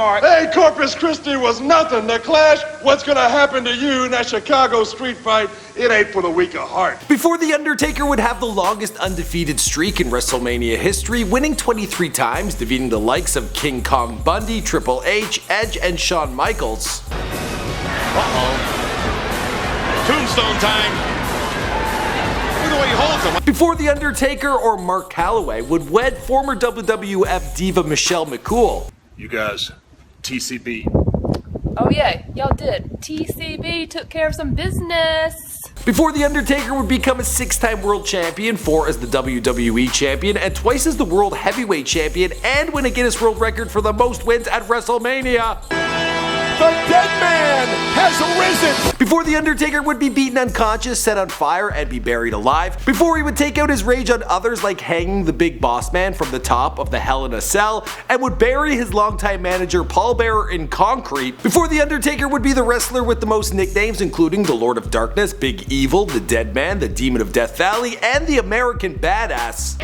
Mark. Hey, Corpus Christi was nothing. The Clash, what's gonna happen to you in that Chicago street fight? It ain't for the weak of heart. Before The Undertaker would have the longest undefeated streak in WrestleMania history, winning 23 times, defeating the likes of King Kong Bundy, Triple H, Edge, and Shawn Michaels. Tombstone time. Look at the way he holds him. Before The Undertaker or Mark Calaway would wed former WWF diva Michelle McCool. You guys, TCB. Oh yeah, y'all did. TCB took care of some business. Before The Undertaker would become a 6-time world champion, 4 as the WWE champion, and twice as the world heavyweight champion, and win a Guinness World Record for the most wins at WrestleMania. The dead man has arisen! Before The Undertaker would be beaten unconscious, set on fire, and be buried alive. Before he would take out his rage on others like hanging the Big Boss Man from the top of the Hell in a Cell, and would bury his longtime manager Paul Bearer in concrete. Before The Undertaker would be the wrestler with the most nicknames, including the Lord of Darkness, Big Evil, the Dead Man, the Demon of Death Valley, and the American Badass.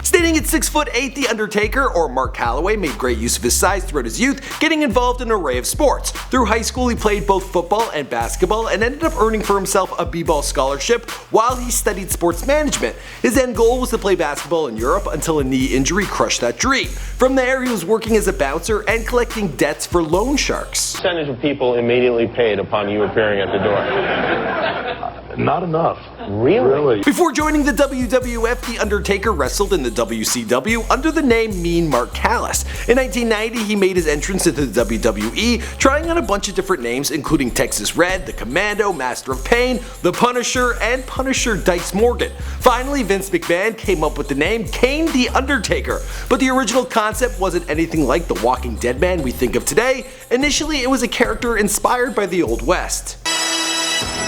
Standing at 6'8", The Undertaker, or Mark Calaway, made great use of his size throughout his youth, getting involved in an array of sports. Through high school he played both football and basketball and ended up earning for himself a b-ball scholarship while he studied sports management. His end goal was to play basketball in Europe until a knee injury crushed that dream. From there he was working as a bouncer and collecting debts for loan sharks. Percentage of people immediately paid upon you appearing at the door? Not enough. Really? Before joining the WWF, The Undertaker wrestled in the WCW under the name Mean Mark Callis. In 1990, he made his entrance into the WWE, trying on a bunch of different names including Texas Red, The Commando, Master of Pain, The Punisher, and Punisher Dice Morgan. Finally, Vince McMahon came up with the name Kane The Undertaker, but the original concept wasn't anything like the Walking Dead man we think of today. Initially, it was a character inspired by the Old West.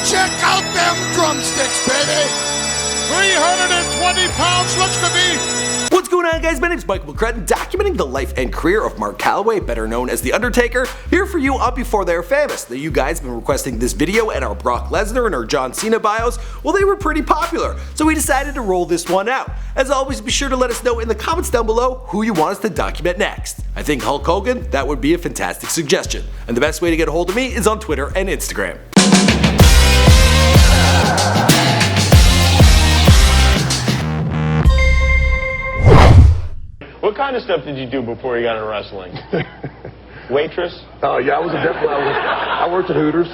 Check out them drumsticks, baby! 320 pounds looks to be... What's going on, guys? My name's Michael McCrudden, documenting the life and career of Mark Calaway, better known as The Undertaker, here for you on Before They Were Famous. Now, you guys have been requesting this video and our Brock Lesnar and our John Cena bios. Well, they were pretty popular, so we decided to roll this one out. As always, be sure to let us know in the comments down below who you want us to document next. I think Hulk Hogan, that would be a fantastic suggestion. And the best way to get a hold of me is on Twitter and Instagram. What kind of stuff did you do before you got into wrestling? Waitress? Yeah, I worked at Hooters.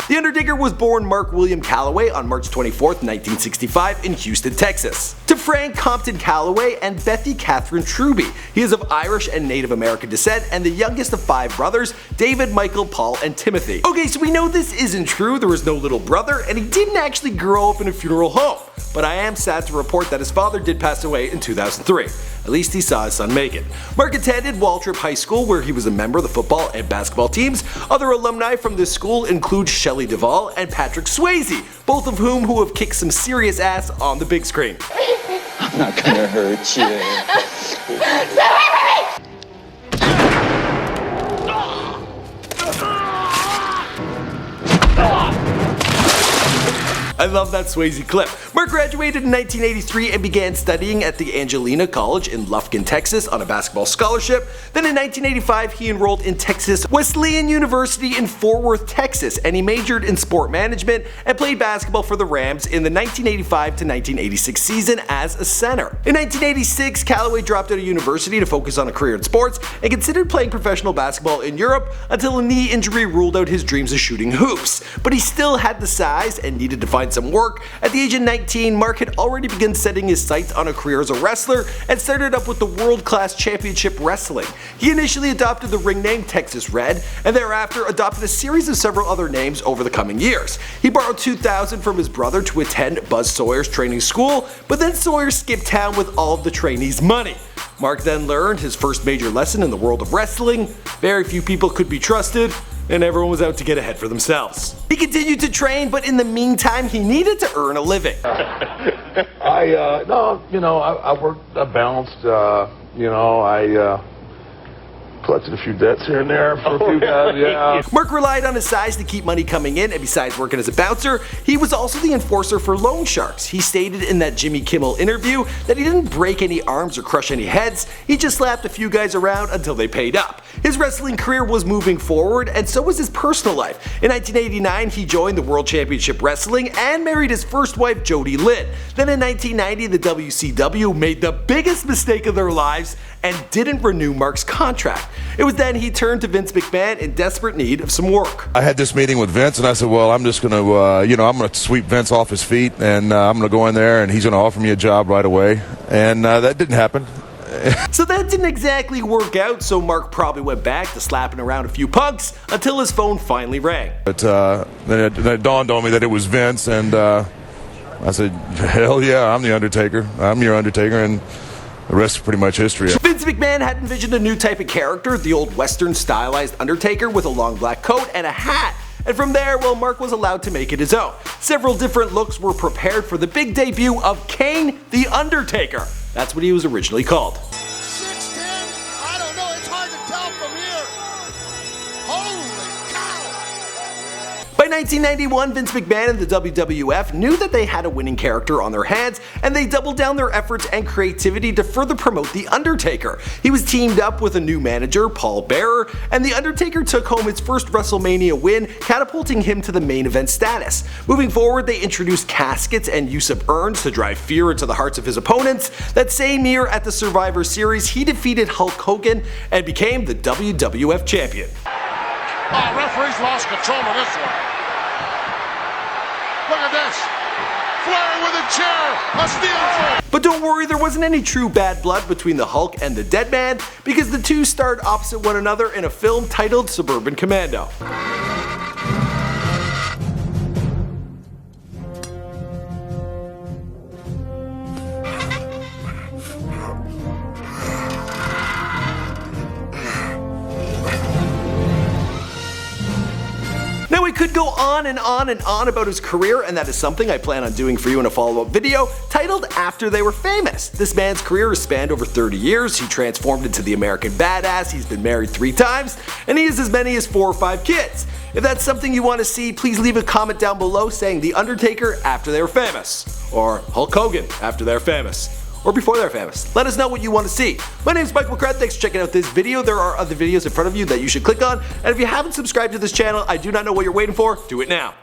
The Undertaker was born Mark William Calaway on March 24th, 1965 in Houston, Texas, to Frank Compton Calaway and Bethy Catherine Truby. He is of Irish and Native American descent and the youngest of 5 brothers, David, Michael, Paul, and Timothy. Okay, so we know this isn't true, there was no little brother, and he didn't actually grow up in a funeral home. But I am sad to report that his father did pass away in 2003. At least he saw his son make it. Mark attended Waltrip High School, where he was a member of the football and basketball teams. Other alumni from this school include Shelley Duvall and Patrick Swayze, both of whom have kicked some serious ass on the big screen. I'm not gonna hurt you. I love that Swayze clip. Mark graduated in 1983 and began studying at the Angelina College in Lufkin, Texas on a basketball scholarship. Then in 1985 he enrolled in Texas Wesleyan University in Fort Worth, Texas, and he majored in sport management and played basketball for the Rams in the 1985 to 1986 season as a center. In 1986, Calaway dropped out of university to focus on a career in sports and considered playing professional basketball in Europe until a knee injury ruled out his dreams of shooting hoops. But he still had the size and needed to find some work. At the age of 19, Mark had already begun setting his sights on a career as a wrestler and started up with the World Class Championship Wrestling. He initially adopted the ring name Texas Red and thereafter adopted a series of several other names over the coming years. He borrowed $2,000 from his brother to attend Buzz Sawyer's training school, but then Sawyer skipped town with all of the trainees' money. Mark then learned his first major lesson in the world of wrestling. Very few people could be trusted, and everyone was out to get ahead for themselves. He continued to train, but in the meantime, he needed to earn a living. I worked, I balanced, collected a few debts here and there for a few guys, yeah. Mark relied on his size to keep money coming in, and besides working as a bouncer, he was also the enforcer for loan sharks. He stated in that Jimmy Kimmel interview that he didn't break any arms or crush any heads, he just slapped a few guys around until they paid up. His wrestling career was moving forward, and so was his personal life. In 1989, he joined the World Championship Wrestling and married his first wife, Jody Lynn. Then in 1990, the WCW made the biggest mistake of their lives and didn't renew Mark's contract. It was then he turned to Vince McMahon in desperate need of some work. I had this meeting with Vince, and I said, well, I'm just going to, I'm going to sweep Vince off his feet, and I'm going to go in there, and he's going to offer me a job right away. And that didn't happen. So that didn't exactly work out, so Mark probably went back to slapping around a few punks until his phone finally rang. But then it dawned on me that it was Vince, and I said, hell yeah, I'm the Undertaker. I'm your Undertaker, and the rest is pretty much history. Vince McMahon had envisioned a new type of character, the old Western stylized Undertaker with a long black coat and a hat. And from there, well, Mark was allowed to make it his own. Several different looks were prepared for the big debut of Kane the Undertaker. That's what he was originally called. 6'10"? I don't know, it's hard to tell from here. Holy cow! By 1991, Vince McMahon and the WWF knew that they had a winning character on their hands, and they doubled down their efforts and creativity to further promote The Undertaker. He was teamed up with a new manager, Paul Bearer, and The Undertaker took home his first WrestleMania win, catapulting him to the main event status. Moving forward, they introduced caskets and use of urns to drive fear into the hearts of his opponents. That same year at the Survivor Series, he defeated Hulk Hogan and became the WWF champion. Oh, referee's lost control of this one. Look at this. Flair with a chair. A steel chair. But don't worry, there wasn't any true bad blood between the Hulk and the Dead Man, because the two starred opposite one another in a film titled Suburban Commando. Now we could go on and on and on about his career, and that is something I plan on doing for you in a follow-up video titled After They Were Famous. This man's career has spanned over 30 years, he transformed into the American badass, he's been married 3 times, and he has as many as 4 or 5 kids. If that's something you want to see, please leave a comment down below saying The Undertaker after they were famous, or Hulk Hogan after they're famous, or before they're famous. Let us know what you want to see. My name is Mike McCrath, thanks for checking out this video. There are other videos in front of you that you should click on, and if you haven't subscribed to this channel, I do not know what you're waiting for, do it now.